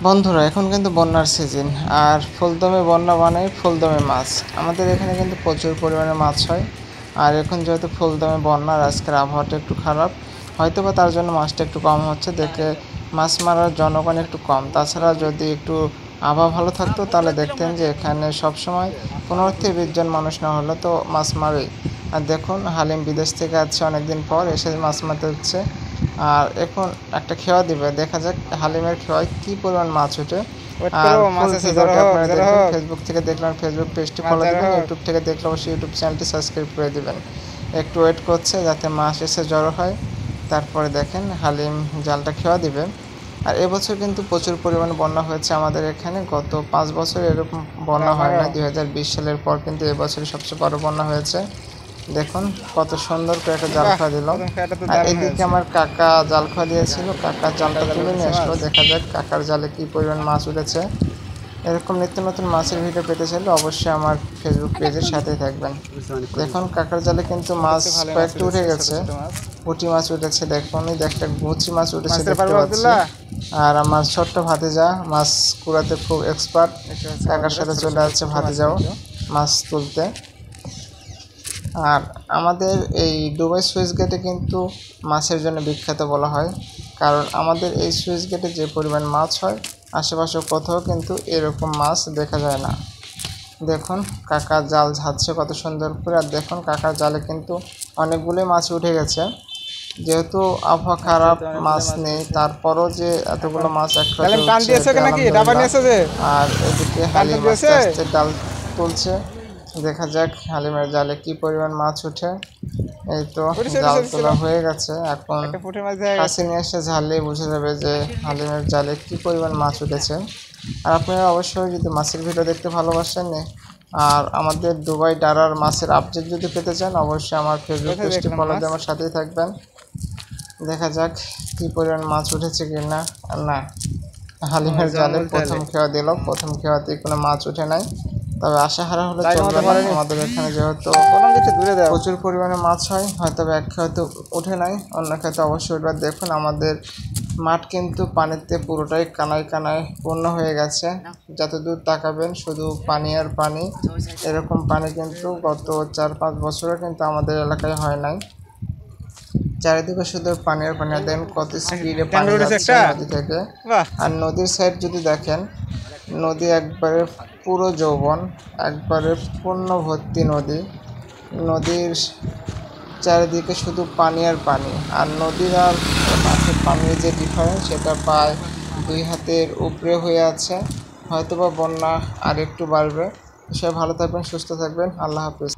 বন্ধুরা এখন কিন্তু বন্যার সিজন, আর ফুলদমে বন্যা মানে ফুলদমে মাছ। আমাদের এখানে কিন্তু প্রচুর পরিমাণে মাছ হয়। আর এখন যেহেতু ফুলদমে বন্যা, আর আজকের আবহাওয়াটা একটু খারাপ, হয়তো বা তার জন্য মাছটা একটু কম হচ্ছে দেখে মাছ মারার জনগণ একটু কম। তাছাড়া যদি একটু আবহাওয়া ভালো থাকতো তাহলে দেখতেন যে এখানে সবসময় 15 থেকে 20 জন মানুষ না হলে তো মাছ মারেই। আর দেখুন হালিম বিদেশ থেকে আসছে অনেকদিন পর, এসে মাছ মারতে হচ্ছে। আর এখন একটা খেওয়া দিবে, দেখা যাক হালিমের খেওয়ায় কি পরিমাণ মাছ ওঠে। আর ফুল ভিডিওটা আপনারা দেখবেন, ফেসবুক থেকে দেখলেন ফেসবুক পেজটি ফলো দেবেন, ইউটিউব থেকে দেখলে অবশ্যই ইউটিউব চ্যানেলটি সাবস্ক্রাইব করে দেবেন। একটু ওয়েট করছে যাতে মাছ এসে জড়ো হয়, তারপরে দেখেন হালিম জালটা খেওয়া দিবে। আর এবছর কিন্তু প্রচুর পরিমাণে বন্যা হয়েছে আমাদের এখানে। গত 5 বছর এরকম বন্যা হয় না, 2020 সালের পর কিন্তু এবছরই সবচেয়ে বড় বন্যা হয়েছে। দেখুন কত সুন্দর করে একটা জাল খাওয়া দিল। আর এদিকে আমার কাকা জাল খাওয়া দিয়েছিল, কাকা জালটা তুলে নিয়ে আসলো। দেখা যাক কাকার জালে কি পরিমাণ মাছ উঠেছে। এরকম নিত্য নতুন মাছের ভিডিও পেতে চাইলে অবশ্যই আমার ফেসবুক পেজের সাথেই থাকবেন। দেখুন কাকার জালে কিন্তু মাছ কয়েকটা উঠে গেছে, পুঁটি মাছ উঠেছে, দেখুন একটা গুচি মাছ উঠেছে দেখতে পাচ্ছি। আর আমার ছোট্ট ভাতিজা মাছ কুড়াতে খুব এক্সপার্ট, কাকার সাথে চলে যাচ্ছে ভাতিজাও মাছ তুলতে। আর আমাদের এই দুবাই সুইচ গেটে কিন্তু মাছের জন্য বিখ্যাত বলা হয়, কারণ আমাদের এই সুইচ গেটে যে পরিমাণ মাছ হয় আশেপাশে কোথাও কিন্তু এরকম মাছ দেখা যায় না। দেখুন কাকা জাল ঝাড়ছে কত সুন্দর করে। আর দেখুন কাকার জালে কিন্তু অনেকগুলোই মাছ উঠে গেছে। যেহেতু আবহাওয়া খারাপ, মাছ নেই, তারপরও যে এতগুলো মাছ একসাথে উঠছে। আর এদিকে হালিম আস্তে আস্তে ডাল তুলছে। দেখা যাক হালিমের জালে কি পরিমাণ মাছ উঠে। এই তো জাল তোলা হয়ে গেছে, এখন কাছে নিয়ে এসে ঝালে বুঝে যাবে যে হালিমের জালে কি পরিমাণ মাছ উঠেছে। আর আপনারা অবশ্যই যদি মাছের ভিডিও দেখতে ভালোবাসেন আর আমাদের দুবাই ডারার মাছের আপডেট যদি পেতে চান অবশ্যই আমার ফেসবুক পেজটি ফলো দিয়ে আমার সাথেই থাকবেন। দেখা যাক কি পরিমাণ মাছ উঠেছে কি না। না, হালিমের জালে প্রথম খেওয়া দিল, প্রথম খেওয়াতেই কোনো মাছ উঠে নাই। তবে আশাহারা হলে চলবে না, আমাদের এখানে যেহেতু প্রচুর পরিমাণে মাছ হয়, হয়তো এক খেয়াতে উঠে নাই, অন্য খেয়াতে অবশ্যই উঠবে। দেখুন আমাদের মাঠ কিন্তু পানিতে পুরোটাই কানায় কানায় পূর্ণ হয়ে গেছে। যতদূর তাকাবেন শুধু পানি আর পানি। এরকম পানি কিন্তু গত 4-5 বছরে কিন্তু আমাদের এলাকায় হয় নাই। চারিদিকে শুধু পানি আর পানি। দেখেন কত স্পিডে পানি যাচ্ছে নদী থেকে। আর নদীর সাইড যদি দেখেন, নদী একবারে পুরো যৌবন, একবারে পূর্ণ ভর্তি নদী। নদীর চারিদিকে শুধু পানি আর পানি। আর নদীর আর মাঠের পানির যে ডিফারেন্স সেটা প্রায় 2 হাতের উপরে হয়ে আছে। হয়তোবা বন্যা আর একটু বাড়বে। সবাই ভালো থাকবেন, সুস্থ থাকবেন, আল্লাহ হাফেজ।